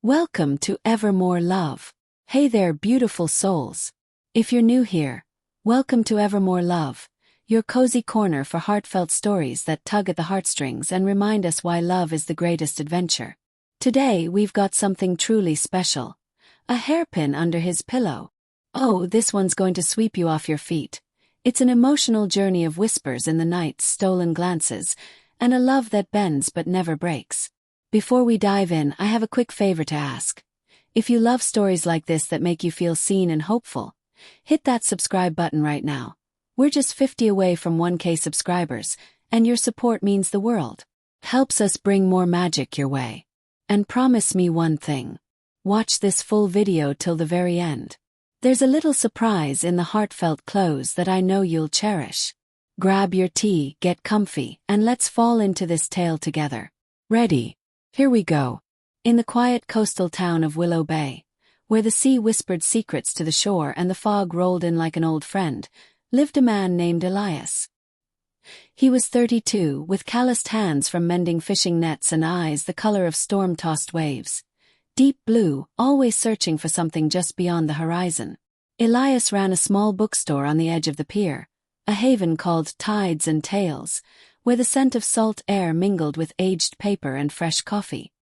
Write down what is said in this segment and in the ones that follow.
Welcome to Evermore Love. Hey there, beautiful souls. If you're new here, welcome to Evermore Love, your cozy corner for heartfelt stories that tug at the heartstrings and remind us why love is the greatest adventure. Today we've got something truly special. A hairpin under his pillow. Oh, this one's going to sweep you off your feet. It's an emotional journey of whispers in the night, stolen glances, and a love that bends but never breaks. Before we dive in, I have a quick favor to ask. If you love stories like this that make you feel seen and hopeful, hit that subscribe button right now. We're just 50 away from 1K subscribers, and your support means the world. Helps us bring more magic your way. And promise me one thing. Watch this full video till the very end. There's a little surprise in the heartfelt close that I know you'll cherish. Grab your tea, get comfy, and let's fall into this tale together. Ready? Here we go. In the quiet coastal town of Willow Bay, where the sea whispered secrets to the shore and the fog rolled in like an old friend, lived a man named Elias. He was 32, with calloused hands from mending fishing nets and eyes the color of storm-tossed waves. Deep blue, always searching for something just beyond the horizon. Elias ran a small bookstore on the edge of the pier, a haven called Tides and Tales, where the scent of salt air mingled with aged paper and fresh coffee.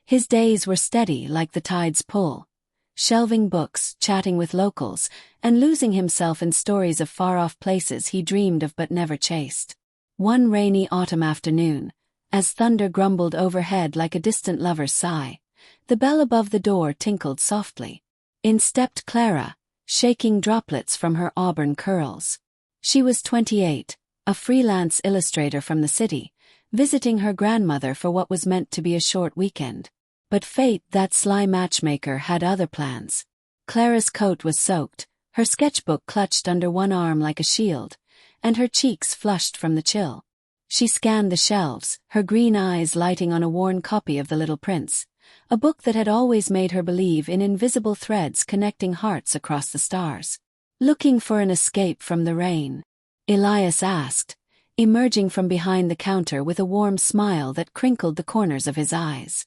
His days were steady like the tide's pull, shelving books, chatting with locals, and losing himself in stories of far-off places he dreamed of but never chased. One rainy autumn afternoon, as thunder grumbled overhead like a distant lover's sigh, the bell above the door tinkled softly. In stepped Clara, shaking droplets from her auburn curls. She was 28, a freelance illustrator from the city, visiting her grandmother for what was meant to be a short weekend. But fate, that sly matchmaker, had other plans. Clara's coat was soaked, her sketchbook clutched under one arm like a shield, and her cheeks flushed from the chill. She scanned the shelves, her green eyes lighting on a worn copy of The Little Prince, a book that had always made her believe in invisible threads connecting hearts across the stars. Looking for an escape from the rain? Elias asked, emerging from behind the counter with a warm smile that crinkled the corners of his eyes.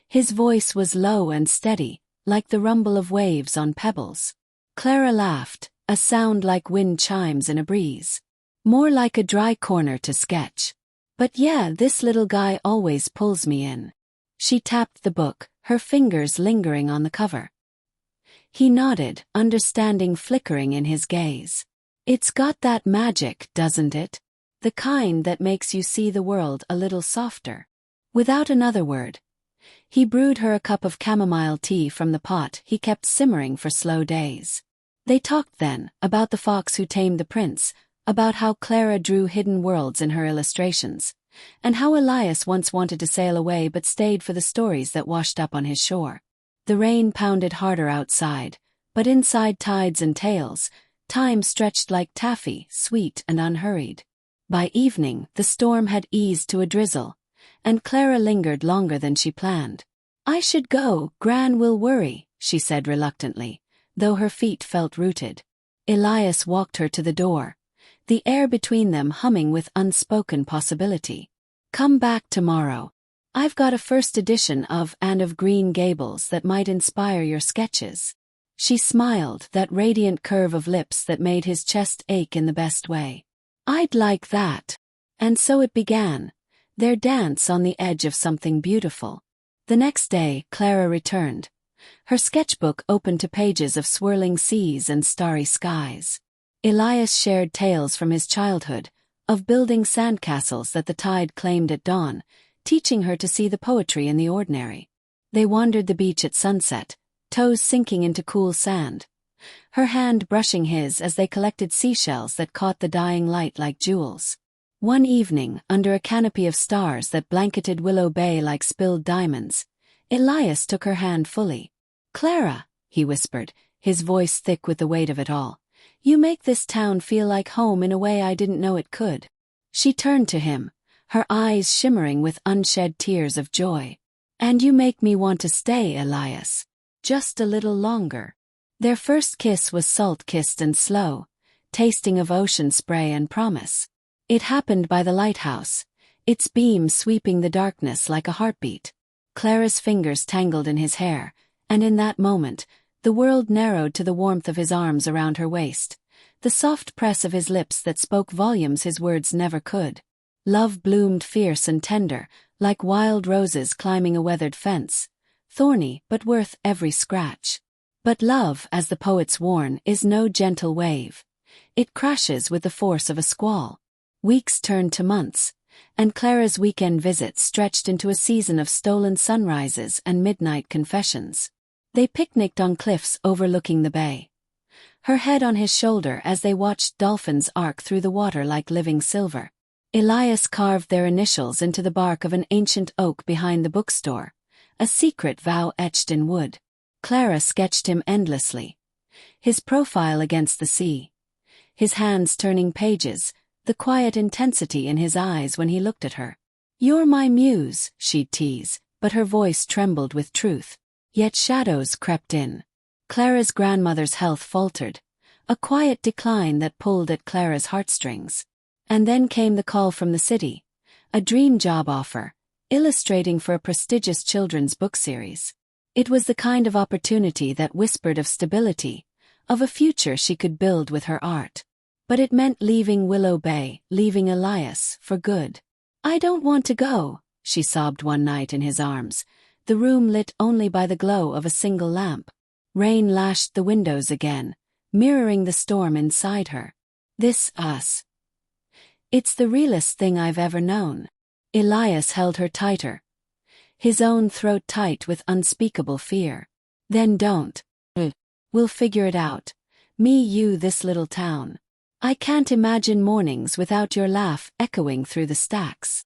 His voice was low and steady, like the rumble of waves on pebbles. Clara laughed, a sound like wind chimes in a breeze. More like a dry corner to sketch. But yeah, this little guy always pulls me in. She tapped the book, her fingers lingering on the cover. He nodded, understanding flickering in his gaze. It's got that magic, doesn't it? The kind that makes you see the world a little softer. Without another word, he brewed her a cup of chamomile tea from the pot he kept simmering for slow days. They talked then, about the fox who tamed the prince, about how Clara drew hidden worlds in her illustrations, and how Elias once wanted to sail away but stayed for the stories that washed up on his shore. The rain pounded harder outside, but inside Tides and Tales, time stretched like taffy, sweet and unhurried. By evening, the storm had eased to a drizzle, and Clara lingered longer than she planned. I should go, Gran will worry, she said reluctantly, though her feet felt rooted. Elias walked her to the door, the air between them humming with unspoken possibility. Come back tomorrow. I've got a first edition of Anne of Green Gables that might inspire your sketches. She smiled, that radiant curve of lips that made his chest ache in the best way. I'd like that. And so it began, their dance on the edge of something beautiful. The next day, Clara returned, her sketchbook open to pages of swirling seas and starry skies. Elias shared tales from his childhood, of building sandcastles that the tide claimed at dawn, teaching her to see the poetry in the ordinary. They wandered the beach at sunset, toes sinking into cool sand, her hand brushing his as they collected seashells that caught the dying light like jewels. One evening, under a canopy of stars that blanketed Willow Bay like spilled diamonds, Elias took her hand fully. Clara, he whispered, his voice thick with the weight of it all, you make this town feel like home in a way I didn't know it could. She turned to him, her eyes shimmering with unshed tears of joy. And you make me want to stay, Elias. Just a little longer. Their first kiss was salt-kissed and slow, tasting of ocean spray and promise. It happened by the lighthouse, its beam sweeping the darkness like a heartbeat. Clara's fingers tangled in his hair, and in that moment, the world narrowed to the warmth of his arms around her waist, the soft press of his lips that spoke volumes his words never could. Love bloomed fierce and tender, like wild roses climbing a weathered fence, thorny but worth every scratch. But love, as the poets warn, is no gentle wave. It crashes with the force of a squall. Weeks turned to months, and Clara's weekend visits stretched into a season of stolen sunrises and midnight confessions. They picnicked on cliffs overlooking the bay, her head on his shoulder as they watched dolphins arc through the water like living silver. Elias carved their initials into the bark of an ancient oak behind the bookstore, a secret vow etched in wood. Clara sketched him endlessly, his profile against the sea, his hands turning pages, the quiet intensity in his eyes when he looked at her. "You're my muse," she'd tease, but her voice trembled with truth. Yet shadows crept in. Clara's grandmother's health faltered, a quiet decline that pulled at Clara's heartstrings. And then came the call from the city, a dream job offer, illustrating for a prestigious children's book series. It was the kind of opportunity that whispered of stability, of a future she could build with her art. But it meant leaving Willow Bay, leaving Elias, for good. "I don't want to go," she sobbed one night in his arms, the room lit only by the glow of a single lamp. Rain lashed the windows again, mirroring the storm inside her. "This us. It's the realest thing I've ever known." Elias held her tighter, his own throat tight with unspeakable fear. "Then don't. We'll figure it out. Me, you, this little town. I can't imagine mornings without your laugh echoing through the stacks."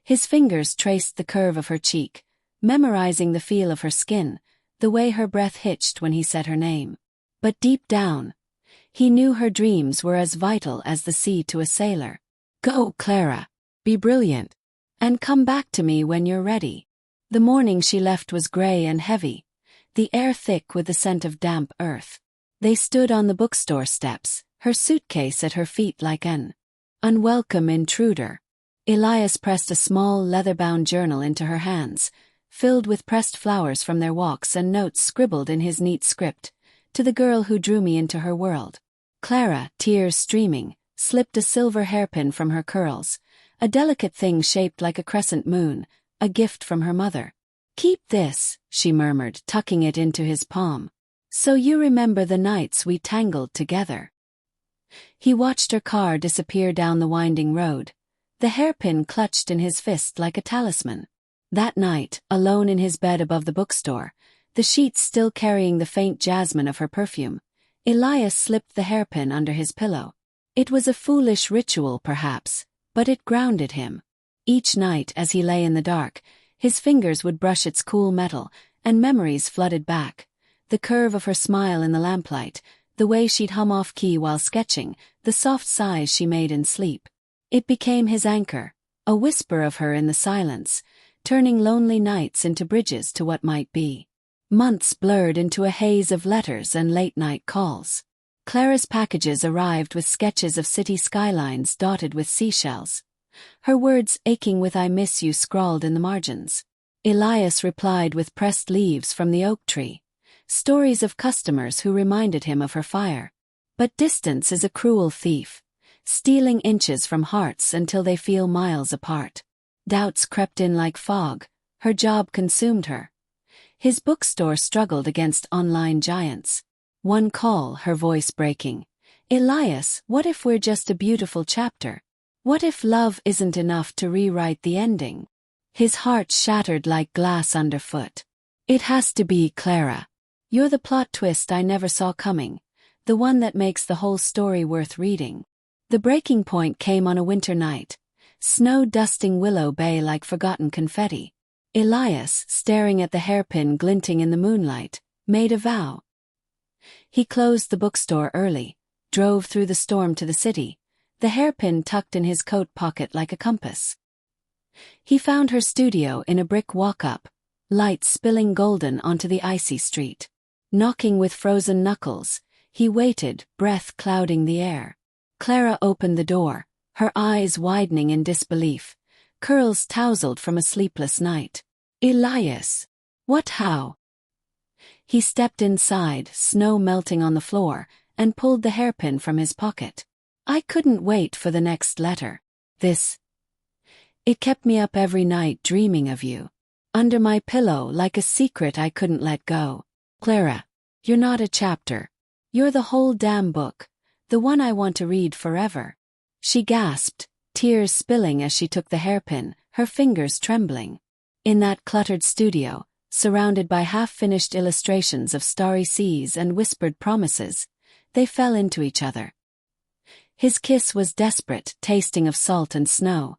His fingers traced the curve of her cheek, memorizing the feel of her skin, the way her breath hitched when he said her name. But deep down, he knew her dreams were as vital as the sea to a sailor. "Go, Clara. Be brilliant. And come back to me when you're ready." The morning she left was gray and heavy, the air thick with the scent of damp earth. They stood on the bookstore steps, her suitcase at her feet like an unwelcome intruder. Elias pressed a small leather-bound journal into her hands, filled with pressed flowers from their walks and notes scribbled in his neat script, "To the girl who drew me into her world." Clara, tears streaming, slipped a silver hairpin from her curls, a delicate thing shaped like a crescent moon, a gift from her mother. "Keep this," she murmured, tucking it into his palm. "So you remember the nights we tangled together." He watched her car disappear down the winding road, the hairpin clutched in his fist like a talisman. That night, alone in his bed above the bookstore, the sheets still carrying the faint jasmine of her perfume, Elias slipped the hairpin under his pillow. It was a foolish ritual perhaps, but it grounded him. Each night as he lay in the dark, his fingers would brush its cool metal, and memories flooded back. The curve of her smile in the lamplight, the way she'd hum off-key while sketching, the soft sighs she made in sleep. It became his anchor, a whisper of her in the silence, turning lonely nights into bridges to what might be. Months blurred into a haze of letters and late-night calls. Clara's packages arrived with sketches of city skylines dotted with seashells, her words aching with "I miss you" scrawled in the margins. Elias replied with pressed leaves from the oak tree, stories of customers who reminded him of her fire. But distance is a cruel thief, stealing inches from hearts until they feel miles apart. Doubts crept in like fog, her job consumed her. His bookstore struggled against online giants. One call, her voice breaking. "Elias, what if we're just a beautiful chapter? What if love isn't enough to rewrite the ending?" His heart shattered like glass underfoot. "It has to be, Clara. You're the plot twist I never saw coming, the one that makes the whole story worth reading." The breaking point came on a winter night, snow dusting Willow Bay like forgotten confetti. Elias, staring at the hairpin glinting in the moonlight, made a vow. He closed the bookstore early, drove through the storm to the city, the hairpin tucked in his coat pocket like a compass. He found her studio in a brick walk-up, light spilling golden onto the icy street. Knocking with frozen knuckles, he waited, breath clouding the air. Clara opened the door, her eyes widening in disbelief, curls tousled from a sleepless night. Elias. What how? He stepped inside, snow melting on the floor, and pulled the hairpin from his pocket. I couldn't wait for the next letter. It kept me up every night dreaming of you. Under my pillow like a secret I couldn't let go. Clara, you're not a chapter. You're the whole damn book, the one I want to read forever. She gasped, tears spilling as she took the hairpin, her fingers trembling. In that cluttered studio, surrounded by half-finished illustrations of starry seas and whispered promises, they fell into each other. His kiss was desperate, tasting of salt and snow.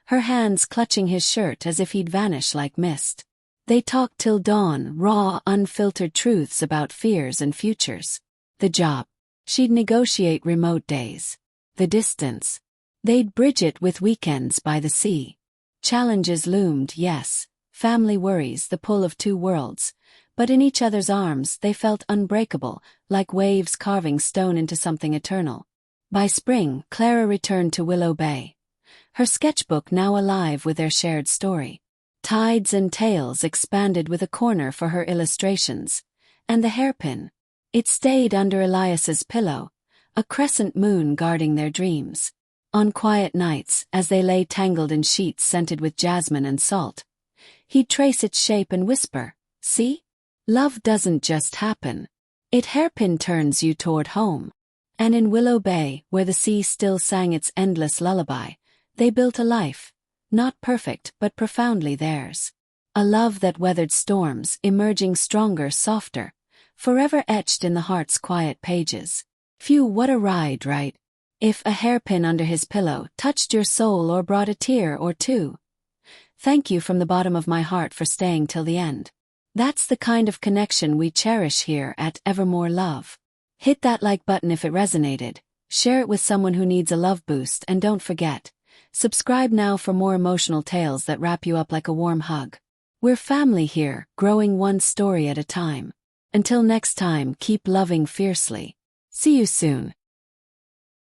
Her hands clutching his shirt as if he'd vanish like mist. They talked till dawn, raw, unfiltered truths about fears and futures. The job. She'd negotiate remote days. The distance. They'd bridge it with weekends by the sea. Challenges loomed, yes. Family worries, the pull of two worlds. But in each other's arms they felt unbreakable, like waves carving stone into something eternal. By spring, Clara returned to Willow Bay. Her sketchbook now alive with their shared story. Tides and tales expanded with a corner for her illustrations. And the hairpin. It stayed under Elias's pillow, a crescent moon guarding their dreams. On quiet nights, as they lay tangled in sheets scented with jasmine and salt, he'd trace its shape and whisper, "See? Love doesn't just happen. It hairpin turns you toward home." And in Willow Bay, where the sea still sang its endless lullaby, they built a life, not perfect but profoundly theirs. A love that weathered storms, emerging stronger, softer, forever etched in the heart's quiet pages. Phew, what a ride, right? If a hairpin under his pillow touched your soul or brought a tear or two. Thank you from the bottom of my heart for staying till the end. That's the kind of connection we cherish here at Evermore Love. Hit that like button if it resonated, share it with someone who needs a love boost, and don't forget, subscribe now for more emotional tales that wrap you up like a warm hug. We're family here, growing one story at a time. Until next time, keep loving fiercely. See you soon.